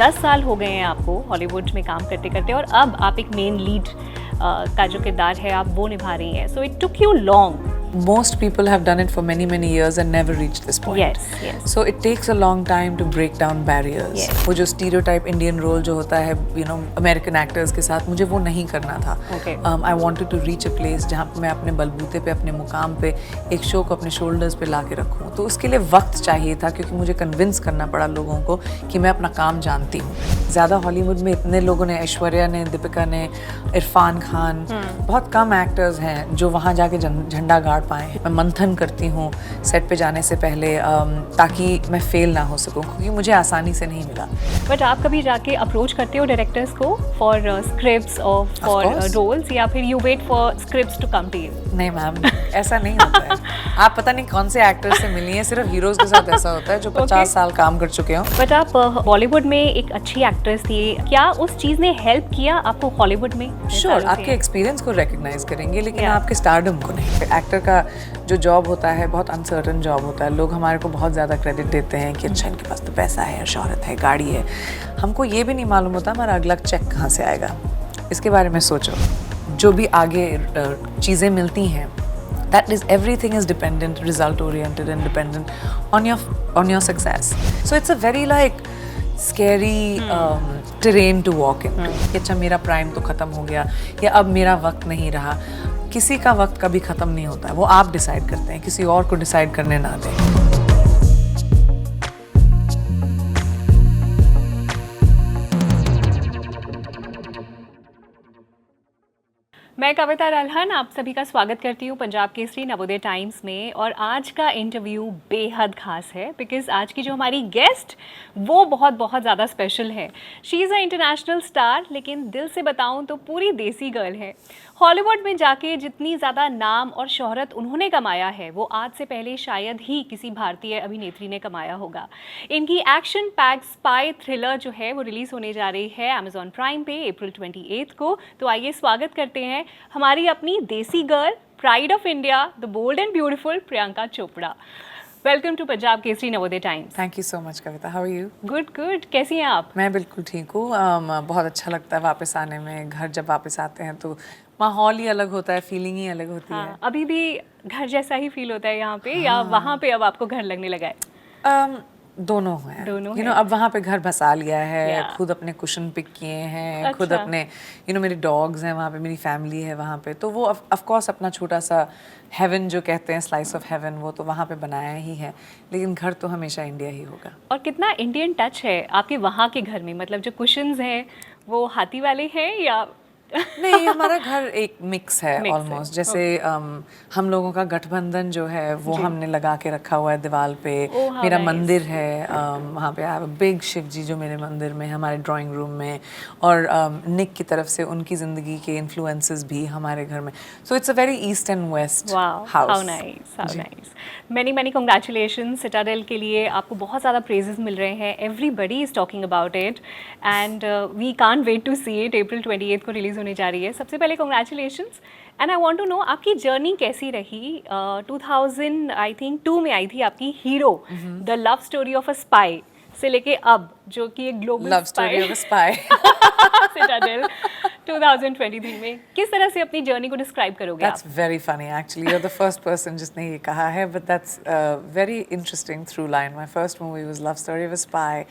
10 साल हो गए हैं आपको हॉलीवुड में काम करते करते, और अब आप एक मेन लीड का जो किरदार है आप वो निभा रही हैं. So it took you long. Most people have done it for many, many years and never reached this point. Yes, yes. So it takes a long time to break down barriers. Yes. वो जो stereotype Indian role जो होता है, you know, American actors के साथ, मुझे वो नहीं करना था. Okay. I wanted to reach a place जहाँ पे मैं अपने बलबूते पे, अपने मुकाम पे एक शो को अपने shoulders पे ला के रखूँ. तो उसके लिए वक्त चाहिए था, क्योंकि मुझे convince करना पड़ा लोगों को कि मैं अपना काम जानती हूँ. ज़्यादा हॉलीवुड में इतने लोगों ने, ऐश्वर्या ने, दीपिका ने, इरफान खान, बहुत कम एक्टर्स हैं जो वहाँ जाके झंडा गाड़ पाए. मैं मंथन करती हूँ सेट पे जाने से पहले, ताकि मैं फेल ना हो सकूँ, क्योंकि मुझे आसानी से नहीं मिला. बट आप कभी जाके अप्रोच करते हो डायरेक्टर्स को फॉर स्क्रिप्ट्स और फॉर रोल्स, या फिर you wait for scripts to come to you? नहीं मैम, ऐसा नहीं होता है. आप पता नहीं कौन से एक्टर्स से मिली हैं, सिर्फ हीरोज के साथ ऐसा होता है जो 50 साल काम कर चुके हों. बट आप बॉलीवुड में एक अच्छी एक्ट्रेस थी, क्या उस चीज़ ने हेल्प किया आपको हॉलीवुड में? श्योर, आपके एक्सपीरियंस को रिकग्नाइज करेंगे, लेकिन आपके स्टारडम को नहीं. एक्टर का जो जॉब होता है बहुत अनसर्टन जॉब होता है. लोग हमारे को बहुत ज़्यादा क्रेडिट देते हैं कि अच्छा इनके पास तो पैसा है, शोहरत है, गाड़ी है. हमको ये भी नहीं मालूम होता हमारा अगला चेक कहाँ से आएगा. इसके बारे में सोचो. जो भी आगे चीज़ें मिलती हैं, that is, everything is dependent, result oriented and dependent on your success. So it's a very like scary terrain to walk in. कि अच्छा मेरा प्राइम तो ख़त्म हो गया, या अब मेरा वक्त नहीं रहा. किसी का वक्त कभी ख़त्म नहीं होता है, वो आप डिसाइड करते हैं, किसी और को डिसाइड करने ना दें. मैं कविता रल्हन आप सभी का स्वागत करती हूँ पंजाब केसरी नवोदय टाइम्स में. और आज का इंटरव्यू बेहद खास है, बिकॉज आज की जो हमारी गेस्ट वो बहुत बहुत ज़्यादा स्पेशल है. She is a international star, लेकिन दिल से बताऊँ तो पूरी देसी गर्ल है. हॉलीवुड में जाके जितनी ज़्यादा नाम और शोहरत उन्होंने कमाया है, वो आज से पहले शायद ही किसी भारतीय अभिनेत्री ने कमाया होगा. इनकी एक्शन पैक स्पाई थ्रिलर जो है वो रिलीज़ होने जा रही है अमेजॉन प्राइम पे अप्रैल 28 को. तो आइए स्वागत करते हैं हमारी अपनी desi girl, pride of India, the bold and beautiful Priyanka Chopra. Welcome to Punjab Kesari Navodaya Times. Thank you so much Kavita. How are you? Good good. कैसी हैं आप? मैं बिल्कुल ठीक हूँ. बहुत अच्छा लगता है वापस आने में. घर जब वापस आते हैं तो माहौल ही अलग होता है, फीलिंग ही अलग होती है. अभी भी घर जैसा ही फील होता है यहाँ पे, या वहाँ पे अब आपको घर लगने लगा है? दोनों हैं. दोनों you know, अब वहाँ पे घर बसा लिया है. Yeah. खुद अपने कुशन पिक किए हैं. अच्छा. खुद अपने मेरे डॉग्स हैं वहाँ पे, मेरी फैमिली है वहाँ पे. तो वो ऑफ कोर्स अपना छोटा सा हेवन जो कहते हैं, स्लाइस ऑफ हेवन, वो तो वहाँ पे बनाया ही है. लेकिन घर तो हमेशा इंडिया ही होगा. और कितना इंडियन टच है आपके वहाँ के घर में? मतलब जो कुशन्स हैं वो हाथी वाले हैं या नहीं, हमारा घर एक मिक्स है ऑलमोस्ट. जैसे हम लोगों का गठबंधन जो है वो हमने लगा के रखा हुआ है दीवार पे. मेरा मंदिर है वहाँ पे. I have a big Shiv ji जो मेरे मंदिर में, हमारे ड्राइंग रूम में. और निक की तरफ से उनकी ज़िंदगी के इन्फ्लुएंसेस भी हमारे घर में. So it's a very east and west house. How nice, how nice. Many many congratulation Citadel के लिए. आपको बहुत ज़्यादा प्रेजेस मिल रहे हैं. Everybody is talking about it and we can't wait to see it. April 28 को रिलीज़ होने जा रही है. सबसे पहले congratulations. And I want to know आपकी जर्नी कैसी रही. 2000 आई थिंक 2 में आई थी आपकी hero, the love story of a spy, से लेके अब जो कि एक global love story of a spy Citadel 2023 में. किस तरह से अपनी जर्नी को डिस्क्राइब करोगे? That's very funny actually. You're the first person जिसने ये कहा है, but that's a very interesting through line. My first movie was Love Story of a Spy,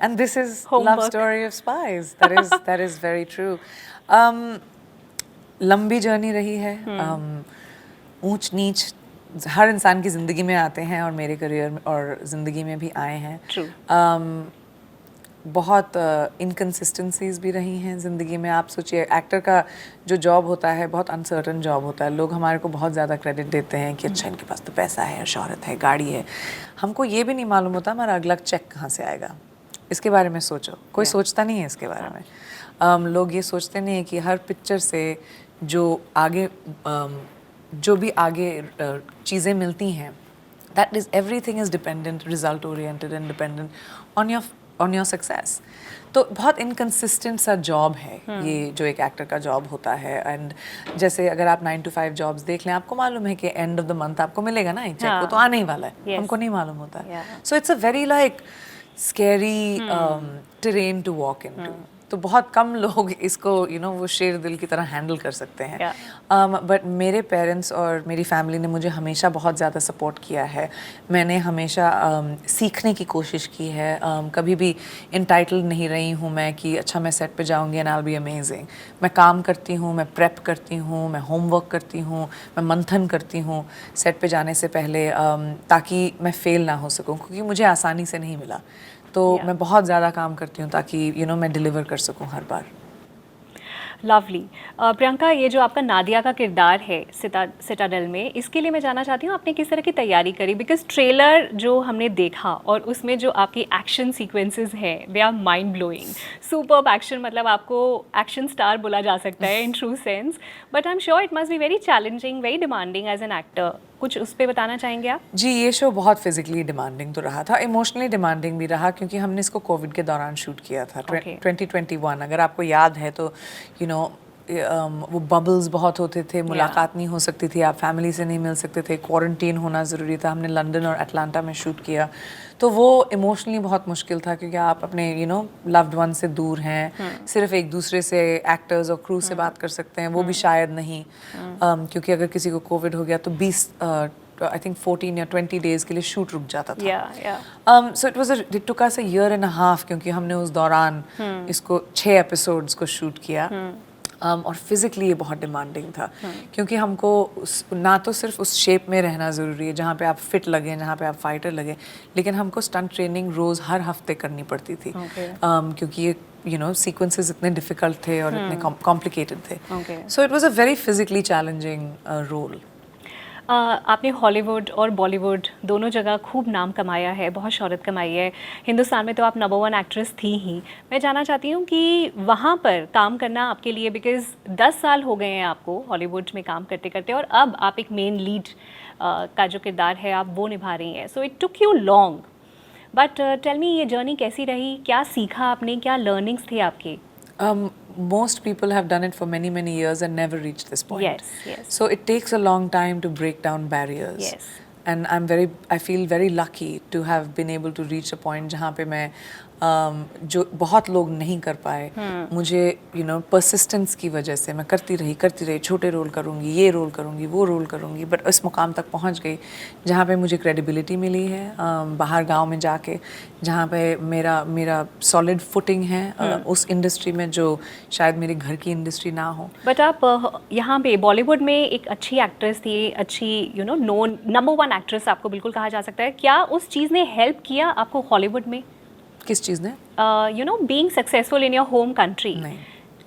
and this is Homework. Love Story of Spies. That is very true. लंबी journey रही है. ऊंच नीच हर इंसान की ज़िंदगी में आते हैं, और मेरे करियर और ज़िंदगी में भी आए हैं. True. बहुत इनकन्सिस्टेंसीज भी रही हैं ज़िंदगी में. आप सोचिए, एक्टर का जो जॉब होता है बहुत अनसर्टन जॉब होता है. लोग हमारे को बहुत ज़्यादा क्रेडिट देते हैं कि अच्छा इनके पास तो पैसा है, शोहरत है, गाड़ी है. हमको ये भी नहीं मालूम होता हमारा अगला चेक कहाँ से आएगा. इसके बारे में सोचो. कोई सोचता नहीं है इसके बारे में. लोग ये सोचते नहीं है कि हर पिक्चर से जो भी आगे चीज़ें मिलती हैं, that is, everything is dependent, result oriented and dependent on your success. तो बहुत इनकन्सिस्टेंट सा जॉब है ये जो एक एक्टर का जॉब होता है. एंड जैसे अगर आप 9 to 5 जॉब्स देख लें, आपको मालूम है कि एंड ऑफ द मंथ आपको मिलेगा ना एक चेक. वो तो आने ही वाला है. हमको नहीं मालूम होता. So it's a very like scary terrain to walk into. तो बहुत कम लोग इसको वो शेर दिल की तरह हैंडल कर सकते हैं। बट मेरे पेरेंट्स और मेरी फैमिली ने मुझे हमेशा बहुत ज़्यादा सपोर्ट किया है। मैंने हमेशा सीखने की कोशिश की है। कभी भी इंटाइटल्ड नहीं रही हूँ मैं कि अच्छा मैं सेट पे जाऊँगी and I will be amazing. मैं काम करती हूँ, मैं प्रेप करती हूँ, मैं होमवर्क करती हूँ, मैं मंथन करती हूँ सेट पे जाने से पहले, ताकि मैं फेल ना हो सकूँ, क्योंकि मुझे आसानी से नहीं मिला। तो मैं बहुत ज़्यादा काम करती हूँ ताकि मैं डिलीवर कर सकूँ हर बार। लवली। प्रियंका, ये जो आपका नादिया का किरदार है सिटाडेल में, इसके लिए मैं जानना चाहती हूँ आपने किस तरह की तैयारी करी? बिकॉज ट्रेलर जो हमने देखा और उसमें जो आपकी एक्शन सीक्वेंसेस हैं, they are mind blowing. Super action, मतलब आपको एक्शन स्टार बोला जा सकता है in true sense. But I am sure it must be very challenging, very demanding as an actor. कुछ उस पर बताना चाहेंगे आप? जी, ये शो बहुत फिजिकली डिमांडिंग तो रहा था, इमोशनली डिमांडिंग भी रहा, क्योंकि हमने इसको कोविड के दौरान शूट किया था। 2021, अगर आपको याद है तो वो बबल्स बहुत होते थे, मुलाकात नहीं हो सकती थी, आप फैमिली से नहीं मिल सकते थे, क्वारंटीन होना ज़रूरी था। हमने लंदन और अटलांटा में शूट किया, तो वो इमोशनली बहुत मुश्किल था, क्योंकि आप अपने लव्ड वन से दूर हैं। सिर्फ एक दूसरे से, एक्टर्स और क्रू से बात कर सकते हैं, वो भी शायद नहीं, क्योंकि अगर किसी को कोविड हो गया तो 20 आई थिंक 14 या 20 डेज के लिए शूट रुक जाता था। सो it took us a year and a half, क्योंकि हमने उस दौरान इसको 6 एपिसोड्स को शूट किया। और फिज़िकली ये बहुत डिमांडिंग था, क्योंकि हमको ना तो सिर्फ उस शेप में रहना ज़रूरी है जहाँ पे आप फिट लगें, जहाँ पे आप फाइटर लगें, लेकिन हमको स्टंट ट्रेनिंग रोज़ हर हफ्ते करनी पड़ती थी। क्योंकि ये सीक्वेंसेस इतने डिफ़िकल्ट थे और इतने कॉम्प्लिकेटेड थे। So it was a very physically challenging role. आपने हॉलीवुड और बॉलीवुड दोनों जगह खूब नाम कमाया है, बहुत शोहरत कमाई है। हिंदुस्तान में तो आप नंबर 1 एक्ट्रेस थी ही। मैं जानना चाहती हूँ कि वहाँ पर काम करना आपके लिए, बिकॉज 10 साल हो गए हैं आपको हॉलीवुड में काम करते करते, और अब आप एक मेन लीड का जो किरदार है आप वो निभा रही हैं। So it took you long, but tell me, ये जर्नी कैसी रही? क्या सीखा आपने? क्या लर्निंग्स थे आपके? Most people have done it for many, many years and never reached this point. Yes. So it takes a long time to break down barriers. Yes. And I feel very lucky to have been able to reach a point जहाँ पे मैं जो बहुत लोग नहीं कर पाए, मुझे परसिस्टेंस की वजह से मैं करती रही, छोटे रोल करूँगी, ये रोल करूँगी, वो रोल करूँगी, बट इस मुकाम तक पहुँच गई जहाँ पे मुझे क्रेडिबिलिटी मिली है बाहर गांव में जाके, जहाँ पे मेरा सॉलिड फुटिंग है उस इंडस्ट्री में जो शायद मेरे घर की इंडस्ट्री ना हो। बट आप यहाँ पे बॉलीवुड में एक अच्छी एक्ट्रेस थी, अच्छी नोन नंबर 1 एक्ट्रेस आपको बिल्कुल कहा जा सकता है। क्या उस चीज़ ने हेल्प किया आपको हॉलीवुड में? किस चीज़ ने? Being successful in your home country.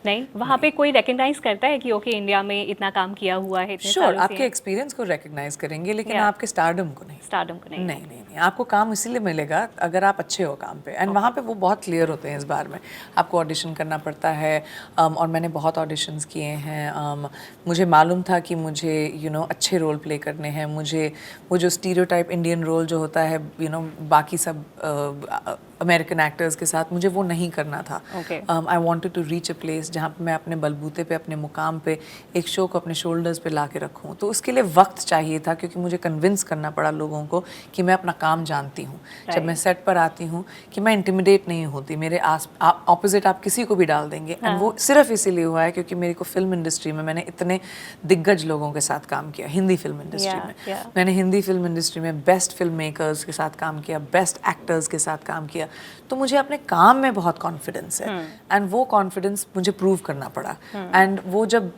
नहीं, वहाँ पे कोई रिकग्नाइज करता है कि ओके इंडिया में इतना काम किया हुआ है, इतने सालों से? आपके एक्सपीरियंस को रिकग्नाइज करेंगे, लेकिन आपके स्टारडम को नहीं। नहीं, आपको काम इसीलिए मिलेगा अगर आप अच्छे हो काम पे, एंड वहाँ पे वो बहुत क्लियर होते हैं इस बार में। आपको ऑडिशन करना पड़ता है, और मैंने बहुत ऑडिशंस किए हैं। मुझे मालूम था कि मुझे अच्छे रोल प्ले करने हैं। मुझे वो जो स्टीरियोटाइप इंडियन रोल जो होता है बाकी सब अमेरिकन एक्टर्स के साथ, मुझे वो नहीं करना था। I wanted to reach a place जहाँ पे मैं अपने बलबूते पे, अपने मुकाम पे एक शो को अपने शोल्डर्स पे ला के रखूँ। तो उसके लिए वक्त चाहिए था, क्योंकि मुझे कन्विंस करना पड़ा लोगों को कि मैं अपना काम जानती हूँ। जब मैं सेट पर आती हूँ कि मैं इंटिमिडेट नहीं होती, मेरे ऑपोजिट आप किसी को भी डाल देंगे। एंड वो सिर्फ इसीलिए हुआ है क्योंकि मेरे को फिल्म इंडस्ट्री में मैंने इतने दिग्गज लोगों के साथ काम किया। हिंदी फिल्म इंडस्ट्री में मैंने हिंदी फिल्म इंडस्ट्री में बेस्ट फिल्म मेकर्स के साथ काम किया, बेस्ट एक्टर्स के साथ काम किया। तो मुझे अपने काम में बहुत कॉन्फिडेंस है, एंड वो कॉन्फिडेंस मुझे प्रूव करना पड़ा। एंड वो जब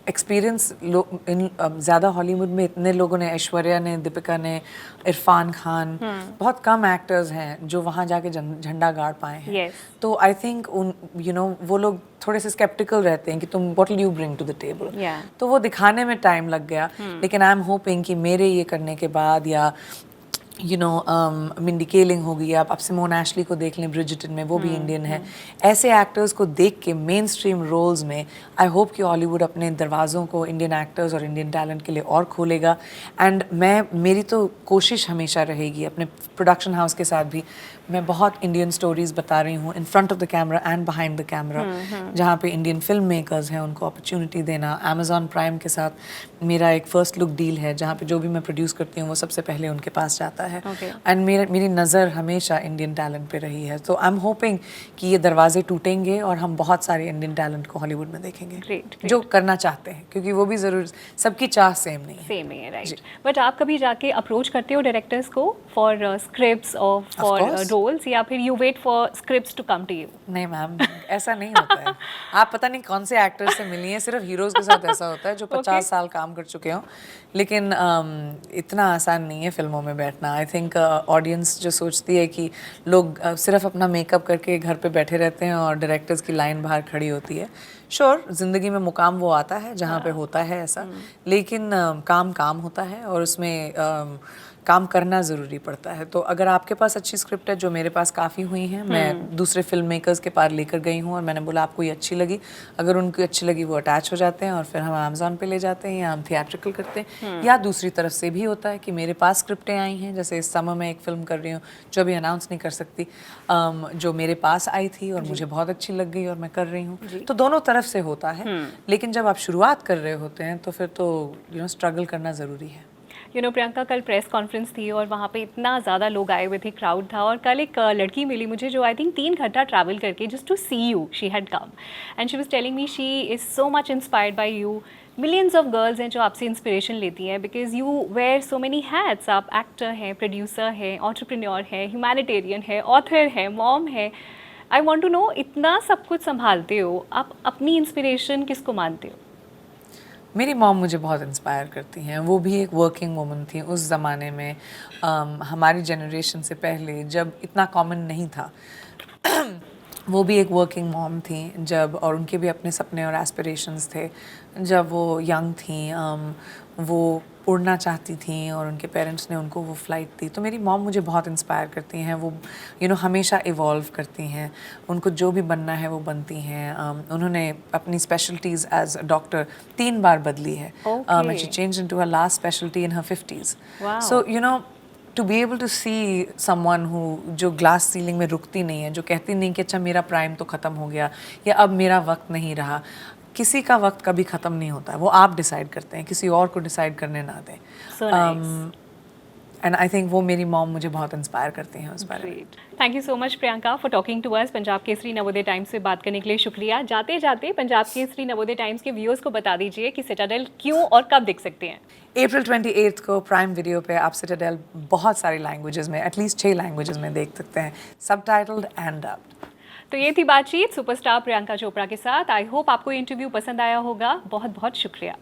एक्सपीरियंस ज़्यादा हॉलीवुड में इतने लोगों ने, ऐश्वर्या ने, दीपिका ने, इरफान खान, बहुत कम एक्टर्स हैं जो वहाँ जाके झंडा गाड़ पाए हैं। तो आई थिंक वो लोग थोड़े से स्केप्टिकल रहते हैं कि तुम what will you bring to the table. तो वो दिखाने में टाइम लग गया, लेकिन आई एम होपिंग कि मेरे ये करने के बाद, या मिंडी केलिंग हो गई, आप सिमोन एशली को देख लें, ब्रिजिटन में, वो भी इंडियन है। ऐसे एक्टर्स को देख के मेन स्ट्रीम रोल्स में आई होप कि हॉलीवुड अपने दरवाज़ों को इंडियन एक्टर्स और इंडियन टैलेंट के लिए और खोलेगा। एंड मेरी तो कोशिश हमेशा रहेगी, अपने प्रोडक्शन हाउस के साथ भी मैं बहुत इंडियन स्टोरीज़ बता रही हूँ, in front of the camera and behind the camera, जहाँ पे इंडियन फिल्म मेकर्स हैं उनको अपॉर्चुनिटी देना। Amazon प्राइम के साथ मेरा एक फ़र्स्ट लुक डील है, जहाँ पे जो भी मैं प्रोड्यूस करती हूँ वो सबसे पहले उनके पास जाता होता है Okay. एंड मेरी नज़र हमेशा इंडियन टैलेंट पे रही है, तो आई एम होपिंग कि ये दरवाजे टूटेंगे और हम बहुत सारे इंडियन टैलेंट को हॉलीवुड में देखेंगे Great. जो करना चाहते हैं, क्योंकि वो भी ज़रूर सबकी चाह सेम नहीं है। सेम ही है, राइट। बट आप कभी जाके अप्रोच करते हो डायरेक्टर्स को फॉर स्क्रिप्ट्स और फॉर course. रोल्स, या फिर you wait for scripts to come to you? नहीं मैम, ऐसा नहीं होता है। आप पता नहीं कौन से एक्टर से मिली हैं, सिर्फ हीरोज़ के साथ ऐसा होता है जो 50 साल काम कर चुके हों। लेकिन इतना आसान नहीं है फिल्मों में बैठना। आई थिंक ऑडियंस जो सोचती है कि लोग सिर्फ अपना मेकअप करके घर पे बैठे रहते हैं और डायरेक्टर्स की लाइन बाहर खड़ी होती है। श्योर, ज़िंदगी में मुकाम वो आता है जहाँ पे होता है ऐसा, लेकिन काम काम होता है और उसमें काम करना ज़रूरी पड़ता है। तो अगर आपके पास अच्छी स्क्रिप्ट है, जो मेरे पास काफ़ी हुई हैं, मैं दूसरे फिल्म मेकर्स के पास लेकर गई हूँ और मैंने बोला आपको ये अच्छी लगी, अगर उनको अच्छी लगी वो अटैच हो जाते हैं और फिर हम अमेज़ॉन पे ले जाते हैं या हम थिएट्रिकल करते हैं। या दूसरी तरफ से भी होता है कि मेरे पास स्क्रिप्टें आई हैं, जैसे इस समय मैं एक फ़िल्म कर रही हूँ जो अभी अनाउंस नहीं कर सकती, जो मेरे पास आई थी और मुझे बहुत अच्छी लग गई और मैं कर रही हूँ। तो दोनों तरफ से होता है, लेकिन जब आप शुरुआत कर रहे होते हैं तो फिर तो स्ट्रगल करना ज़रूरी है। प्रियंका, कल प्रेस कॉन्फ्रेंस थी और वहाँ पे इतना ज़्यादा लोग आए हुए थे, क्राउड था, और कल एक लड़की मिली मुझे जो आई थिंक 3 घंटा ट्रैवल करके just to see you she had come, and she was telling me she is so much inspired by you. Millions of girls हैं जो आपसे इंस्पिरेशन लेती हैं because you wear so many hats. आप actor हैं, producer हैं, entrepreneur हैं, humanitarian है, ऑथर है, मॉम है। आई वॉन्ट टू नो, इतना सब कुछ संभालते हो, आप अपनी इंस्पिरेशन किसको मानते हो? मेरी मॉम मुझे बहुत इंस्पायर करती हैं। वो भी एक वर्किंग वुमन थी उस ज़माने में, हमारी जनरेशन से पहले जब इतना कॉमन नहीं था। वो भी एक वर्किंग मॉम थी जब, और उनके भी अपने सपने और एस्पिरेशंस थे जब वो यंग थी। वो उड़ना चाहती थी और उनके पेरेंट्स ने उनको वो फ़्लाइट दी। तो मेरी मॉम मुझे बहुत इंस्पायर करती हैं। वो हमेशा इवॉल्व करती हैं, उनको जो भी बनना है वो बनती हैं। उन्होंने अपनी स्पेशलिटीज़ एज डॉक्टर 3 बार बदली है। And she changed into her last speciality in her 50s। So to be able to see someone who जो ग्लास सीलिंग में रुकती नहीं है, जो कहती नहीं कि अच्छा मेरा प्राइम तो ख़त्म हो गया या अब मेरा वक्त नहीं रहा। किसी का वक्त कभी ख़त्म नहीं होता है, वो आप डिसाइड करते हैं, किसी और को डिसाइड करने ना दें। एंड आई थिंक वो मेरी मॉम मुझे बहुत इंस्पायर करती हैं उस बारे में। Thank you so much Priyanka for talking to us. Punjab Kesari Navodaya Times से बात करने के लिए शुक्रिया। जाते जाते पंजाब केसरी नवोदय टाइम्स के व्यूअर्स को बता दीजिए कि सिटाडेल क्यों और कब देख सकते हैं। अप्रैल 28 को प्राइम वीडियो पे आप सिटाडेल बहुत सारी लैंग्वेजेस में, एटलीस्ट 6 लैंग्वेजेस में देख सकते हैं, सबटाइटल्ड एंड डब्ड। तो ये थी बातचीत सुपरस्टार प्रियंका चोपड़ा के साथ। आई होप आपको ये इंटरव्यू पसंद आया होगा। बहुत बहुत शुक्रिया।